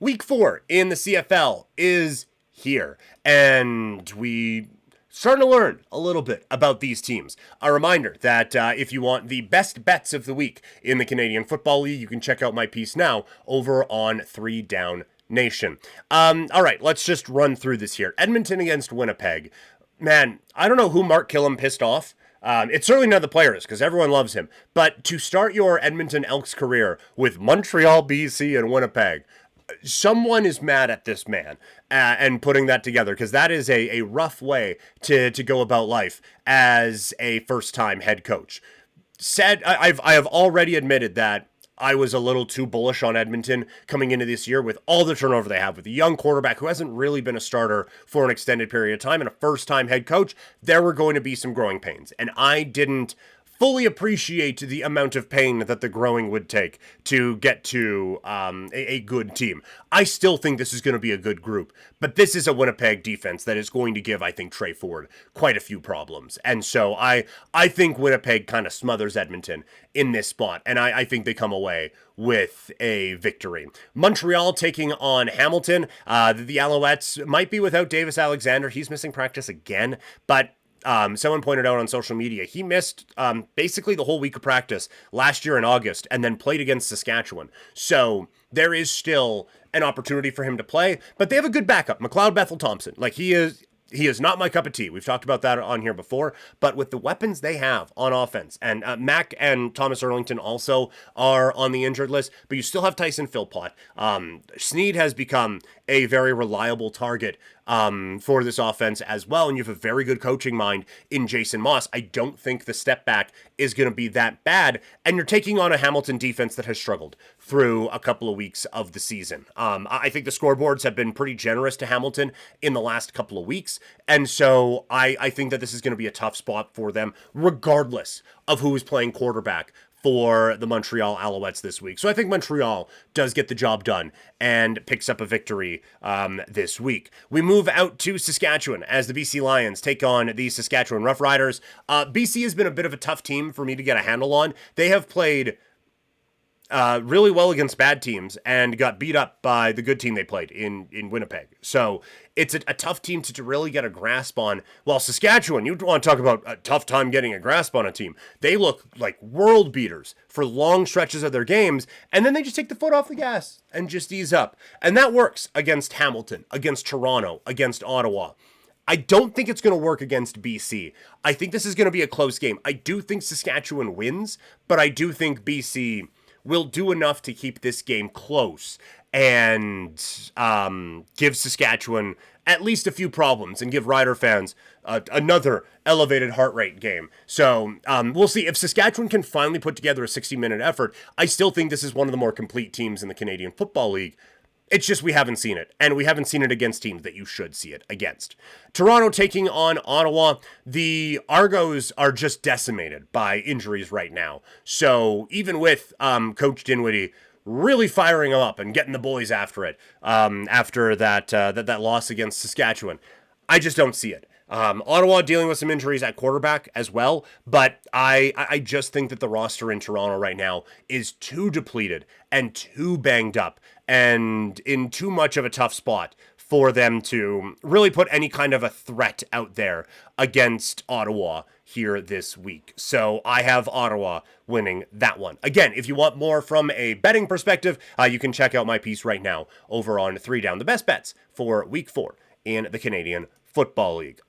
Week 4 in the CFL is here, and we starting to learn a little bit about these teams. A reminder that if you want the best bets of the week in the Canadian Football League, you can check out my piece now over on 3 Down Nation. All right, let's just run through this here. Edmonton against Winnipeg. Man, I don't know who Mark Killam pissed off. It's certainly none of the players, because everyone loves him. But to start your Edmonton Elks career with Montreal, BC, and Winnipeg, someone is mad at this man and putting that together, because that is a rough way to go about life as a first-time head coach. I have already admitted that I was a little too bullish on Edmonton coming into this year with all the turnover they have, with a young quarterback who hasn't really been a starter for an extended period of time and a first-time head coach. There were going to be some growing pains, and I didn't fully appreciate the amount of pain that the growing would take to get to a good team. I still think this is going to be a good group, but this is a Winnipeg defense that is going to give, I think, Trey Ford quite a few problems. And so I think Winnipeg kind of smothers Edmonton in this spot, and I think they come away with a victory. Montreal taking on Hamilton. The Alouettes might be without Davis Alexander. He's missing practice again, but someone pointed out on social media, he missed basically the whole week of practice last year in August and then played against Saskatchewan. So there is still an opportunity for him to play, but they have a good backup, McLeod Bethel-Thompson. Like, he is not my cup of tea. We've talked about that on here before, but with the weapons they have on offense, and Mac and Thomas Erlington also are on the injured list, but you still have Tyson Philpott. Sneed has become a very reliable target for this offense as well, and you have a very good coaching mind in Jason Moss. I don't think the step back is going to be that bad, and you're taking on a Hamilton defense that has struggled through a couple of weeks of the season. I think the scoreboards have been pretty generous to Hamilton in the last couple of weeks, and so I think that this is going to be a tough spot for them, regardless of who is playing quarterback for the Montreal Alouettes this week. So I think Montreal does get the job done and picks up a victory this week. We move out to Saskatchewan as the BC Lions take on the Saskatchewan Roughriders. BC has been a bit of a tough team for me to get a handle on. They have played really well against bad teams and got beat up by the good team they played in Winnipeg. So it's a tough team to really get a grasp on. While Saskatchewan, you want to talk about a tough time getting a grasp on a team. They look like world beaters for long stretches of their games, and then they just take the foot off the gas and just ease up. And that works against Hamilton, against Toronto, against Ottawa. I don't think it's going to work against BC. I think this is going to be a close game. I do think Saskatchewan wins, but I do think BC will do enough to keep this game close and give Saskatchewan at least a few problems and give Rider fans another elevated heart rate game. So we'll see. If Saskatchewan can finally put together a 60-minute effort, I still think this is one of the more complete teams in the Canadian Football League. It's just we haven't seen it, and we haven't seen it against teams that you should see it against. Toronto taking on Ottawa. The Argos are just decimated by injuries right now. So even with Coach Dinwiddie really firing them up and getting the boys after it, after that loss against Saskatchewan, I just don't see it. Ottawa dealing with some injuries at quarterback as well, but I just think that the roster in Toronto right now is too depleted and too banged up and in too much of a tough spot for them to really put any kind of a threat out there against Ottawa here this week. So I have Ottawa winning that one. Again, if you want more from a betting perspective, you can check out my piece right now over on 3 Down, the best bets for week 4 in the Canadian Football League.